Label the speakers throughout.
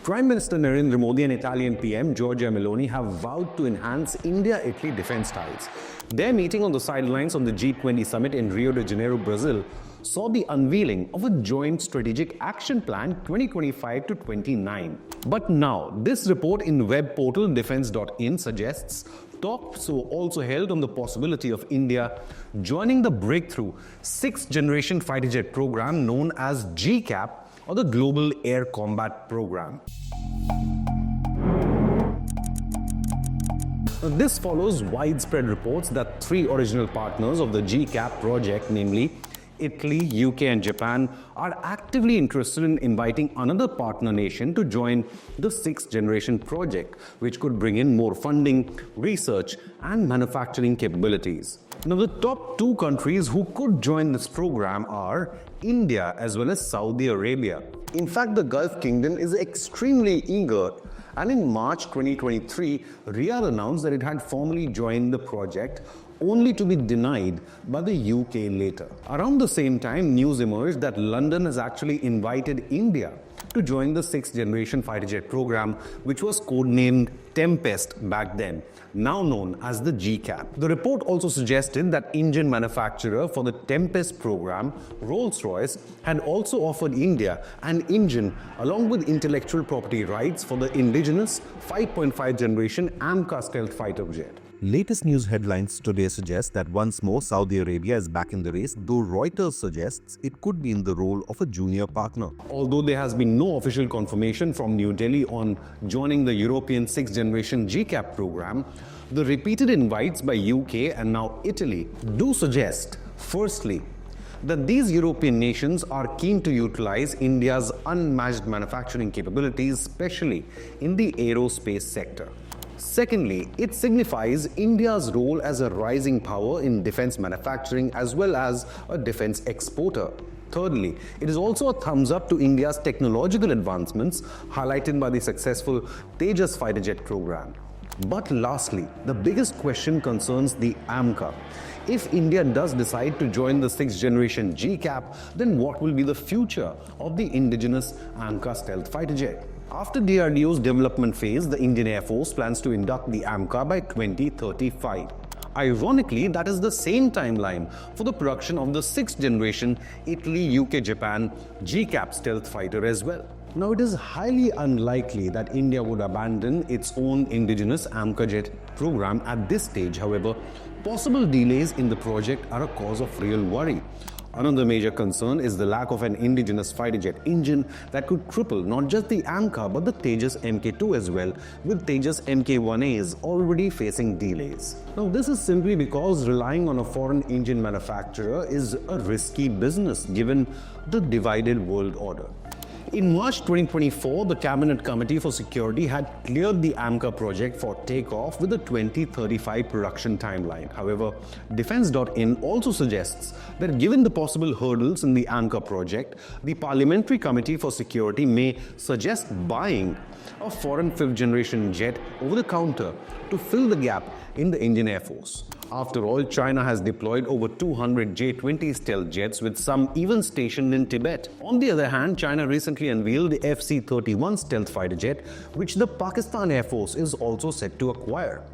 Speaker 1: Prime Minister Narendra Modi and Italian PM Giorgia Meloni have vowed to enhance India-Italy defense ties. Their meeting on the sidelines of the G20 summit in Rio de Janeiro, Brazil, saw the unveiling of a joint strategic action plan 2025 to 29. But now, this report in web portal defense.in suggests talks were also held on the possibility of India joining the breakthrough 6th generation fighter jet program known as GCAP, or the Global Air Combat Program. This follows widespread reports that 3 original partners of the GCAP project, namely Italy, UK and Japan, are actively interested in inviting another partner nation to join the 6th generation project, which could bring in more funding, research and manufacturing capabilities. Now, the top 2 countries who could join this program are India as well as Saudi Arabia. In fact, the Gulf Kingdom is extremely eager, and in March 2023, Riyadh announced that it had formally joined the project, only to be denied by the UK later. Around the same time, news emerged that London has actually invited India to join the 6th generation fighter jet program, which was codenamed Tempest back then, now known as the GCAP. The report also suggested that engine manufacturer for the Tempest program, Rolls-Royce, had also offered India an engine along with intellectual property rights for the indigenous 5.5 generation AMCA stealth fighter jet.
Speaker 2: Latest news headlines today suggest that once more Saudi Arabia is back in the race, though Reuters suggests it could be in the role of a junior partner.
Speaker 1: Although there has been no official confirmation from New Delhi on joining the European 6th generation GCAP program, the repeated invites by UK and now Italy do suggest, firstly, that these European nations are keen to utilize India's unmatched manufacturing capabilities, especially in the aerospace sector. Secondly, it signifies India's role as a rising power in defense manufacturing as well as a defense exporter. Thirdly, it is also a thumbs up to India's technological advancements highlighted by the successful Tejas fighter jet program. But lastly, the biggest question concerns the AMCA. If India does decide to join the 6th generation GCAP, then what will be the future of the indigenous AMCA stealth fighter jet? After DRDO's development phase, the Indian Air Force plans to induct the AMCA by 2035. Ironically, that is the same timeline for the production of the 6th generation Italy, UK, Japan GCAP stealth fighter as well. Now, it is highly unlikely that India would abandon its own indigenous AMCA jet program at this stage. However, possible delays in the project are a cause of real worry. Another major concern is the lack of an indigenous fighter jet engine that could cripple not just the AMCA but the Tejas Mk2 as well, with Tejas Mk1As already facing delays. Now, this is simply because relying on a foreign engine manufacturer is a risky business given the divided world order. In March 2024, the Cabinet Committee for Security had cleared the AMCA project for takeoff with a 2035 production timeline. However, Defense.in also suggests that given the possible hurdles in the AMCA project, the Parliamentary Committee for Security may suggest buying a foreign 5th generation jet over the counter to fill the gap in the Indian Air Force. After all, China has deployed over 200 J-20 stealth jets, with some even stationed in Tibet. On the other hand, China recently unveiled the FC31 stealth fighter jet, which the Pakistan Air Force is also set to acquire.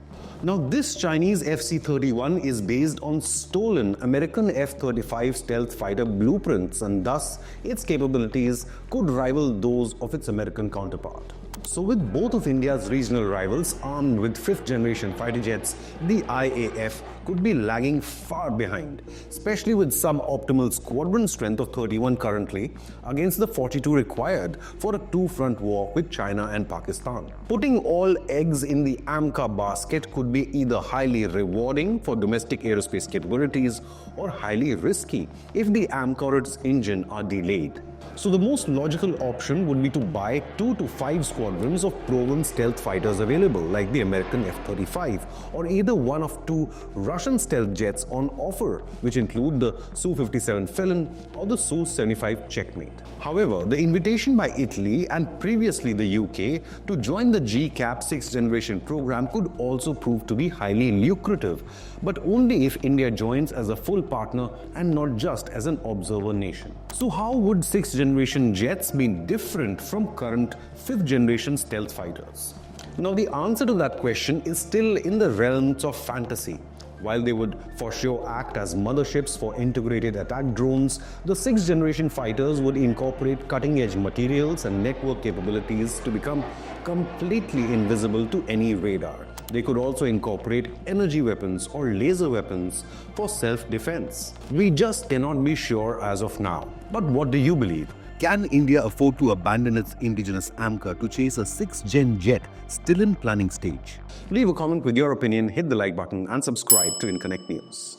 Speaker 1: Now, this Chinese FC31 is based on stolen American F-35 stealth fighter blueprints, and thus its capabilities could rival those of its American counterpart. So with both of India's regional rivals armed with 5th generation fighter jets, the IAF could be lagging far behind, especially with suboptimal squadron strength of 31 currently against the 42 required for a 2-front war with China and Pakistan. Putting all eggs in the AMCA basket could be either highly rewarding for domestic aerospace capabilities or highly risky if the AMCA or its engine are delayed. So the most logical option would be to buy 2 to 5 squadrons of proven stealth fighters available, like the American F-35, or either one of 2 Russian stealth jets on offer, which include the Su-57 Felon or the Su-75 Checkmate. However, the invitation by Italy and previously the UK to join the GCAP 6th generation program could also prove to be highly lucrative, but only if India joins as a full partner and not just as an observer nation. So how would 6th generation jets be different from current 5th generation generation stealth fighters? Now, the answer to that question is still in the realms of fantasy. While they would for sure act as motherships for integrated attack drones, the 6th generation fighters would incorporate cutting-edge materials and network capabilities to become completely invisible to any radar. They could also incorporate energy weapons or laser weapons for self-defense. We just cannot be sure as of now. But what do you believe?
Speaker 2: Can India afford to abandon its indigenous AMCA to chase a 6th gen jet still in planning stage?
Speaker 1: Leave a comment with your opinion, hit the like button and subscribe to Inconnect News.